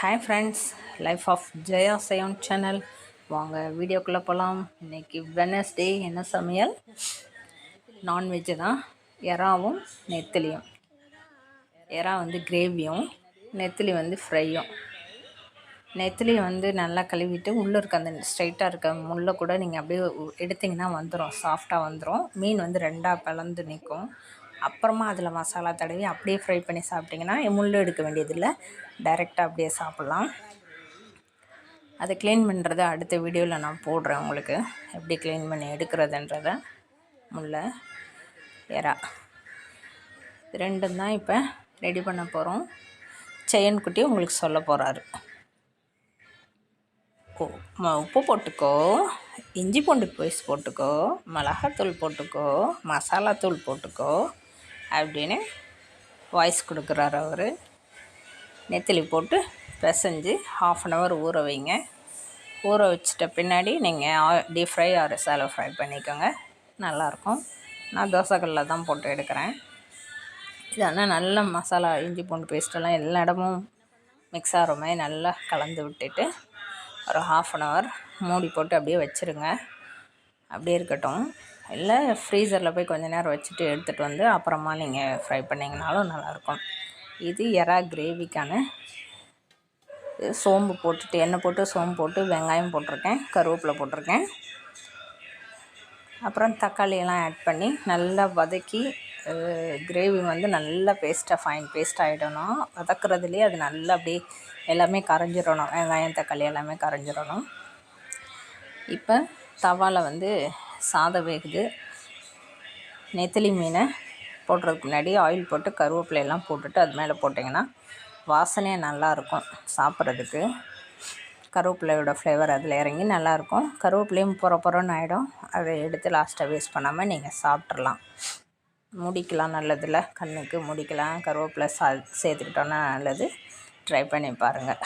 Hi friends, life of Jaya சயோன் channel. வாங்க வீடியோக்குள்ளே போகலாம். இன்றைக்கி வெனஸ்டே. என்ன சமையல்? நான்வெஜ்ஜு தான். எறாவும் நெத்திலியும். எறா வந்து கிரேவியும், நெத்திலி வந்து ஃப்ரையும். நெத்திலி வந்து நல்லா கழுவிட்டு உள்ளே இருக்க அந்த ஸ்ட்ரைட்டாக இருக்க முள்ளை கூட நீங்கள் அப்படியே எடுத்திங்கன்னா வந்துடும், சாஃப்டாக வந்துடும். மீன் வந்து ரெண்டாக பிளந்து நிற்கும். அப்புறமா அதில் மசாலா தடவி அப்படியே ஃப்ரை பண்ணி சாப்பிட்டிங்கன்னா முள் எடுக்க வேண்டியதில்லை, டைரெக்டாக அப்படியே சாப்பிட்லாம். அதை க்ளீன் பண்ணுறத அடுத்த வீடியோவில் நான் போடுறேன் உங்களுக்கு, எப்படி க்ளீன் பண்ணி எடுக்கிறதுன்றத. முள்ளை, எறா ரெண்டும் தான் இப்போ ரெடி பண்ண போகிறோம். செயின் குட்டி உங்களுக்கு சொல்ல போகிறாரு. உப்பு போட்டுக்கோ, இஞ்சி பூண்டு பேஸ்ட் போட்டுக்கோ, மிளகாத்தூள் போட்டுக்கோ, மசாலாத்தூள் போட்டுக்கோ அப்படின்னு வாய்ஸ் கொடுக்குறாரு அவர். நெத்திலி போட்டு பிசைஞ்சு 1/2 ஊற வைங்க. ஊற வச்சிட்ட பின்னாடி நீங்கள் deep fry or shallow fry பண்ணிக்கோங்க, நல்லாயிருக்கும். நான் தோசைக்கல்லில் தான் போட்டு எடுக்கிறேன். இதெல்லாம் நல்ல மசாலா இஞ்சி பூண்டு பேஸ்ட்டெல்லாம் எல்லா இடமும் மிக்ஸ் ஆகிற மாதிரி நல்லா கலந்து விட்டுட்டு ஒரு 1/2 மூடி போட்டு அப்படியே வச்சுருங்க. அப்படியே இருக்கட்டும். இல்லை ஃப்ரீசரில் போய் கொஞ்சம் நேரம் வச்சுட்டு எடுத்துகிட்டு வந்து அப்புறமா நீங்கள் ஃப்ரை பண்ணிங்கனாலும் நல்லாயிருக்கும். இது எறா கிரேவிக்கான சோம்பு போட்டுட்டு, எண்ணெய் போட்டு சோம்பு போட்டு வெங்காயம் போட்டிருக்கேன், கருவேப்பிலை போட்டிருக்கேன். அப்புறம் தக்காளியெல்லாம் ஆட் பண்ணி நல்லா வதக்கி, கிரேவி வந்து நல்லா ஃபைன் பேஸ்ட் ஆகிடணும். வதக்குறதுலேயே அது நல்லா அப்படியே எல்லாமே கரைஞ்சிடணும், வெங்காயம் தக்காளி எல்லாமே கரைஞ்சிடணும். இப்போ தவாவில் வந்து சாதம் வேகுது. நெத்திலி மீனை போடுறதுக்கு முன்னாடி ஆயில் போட்டு கருவேப்பிலையெல்லாம் போட்டுட்டு அது மேலே போட்டிங்கன்னா வாசனையாக நல்லாயிருக்கும் சாப்பிட்றதுக்கு. கருவேப்பிலையோட ஃப்ளேவர் அதில் இறங்கி நல்லாயிருக்கும். கருவேப்பிலையும் பொறன்னு ஆகிடும். அதை எடுத்து லாஸ்ட்டாக வேஸ்ட் பண்ணாமல் நீங்கள் சாப்பிட்றலாம். முடிக்கலாம், நல்லதில்ல கண்ணுக்கு முடிக்கலாம். கருவேப்பிலை சேர்த்துக்கிட்டோன்னா நல்லது. ட்ரை பண்ணி பாருங்கள்.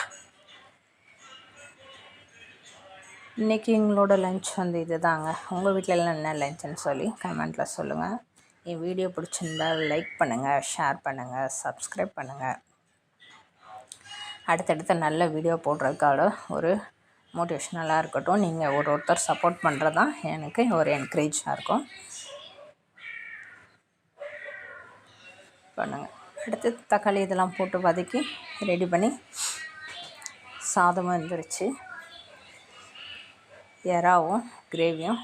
இன்றைக்கி எங்களோட லன்ச் வந்து இது தாங்க. உங்கள் வீட்டிலலாம் என்ன லன்ச்சுன்னு சொல்லி கமெண்ட்டில் சொல்லுங்கள். என் வீடியோ பிடிச்சிருந்தால் லைக் பண்ணுங்கள், ஷேர் பண்ணுங்கள், சப்ஸ்கிரைப் பண்ணுங்கள். அடுத்தடுத்த நல்ல வீடியோ போடுறதுக்காக ஒரு மோட்டிவேஷ்னலாக இருக்கட்டும். நீங்கள் ஒருத்தர் சப்போர்ட் பண்ணுறது தான் எனக்கு ஒரு என்கரேஜாக இருக்கும். பண்ணுங்கள். அடுத்து தக்காளி இதெல்லாம் போட்டு வதக்கி ரெடி பண்ணி சாதமும் வந்துருச்சு. எறாவும் கிரேவியும்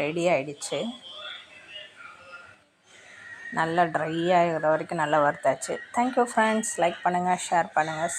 ரெடி ஆகிடுச்சு. நல்லா ட்ரை ஆகிற வரைக்கும் நல்லா வறுத்தாச்சு. Thank you friends. லைக் பண்ணுங்கள், ஷேர் பண்ணுங்கள்,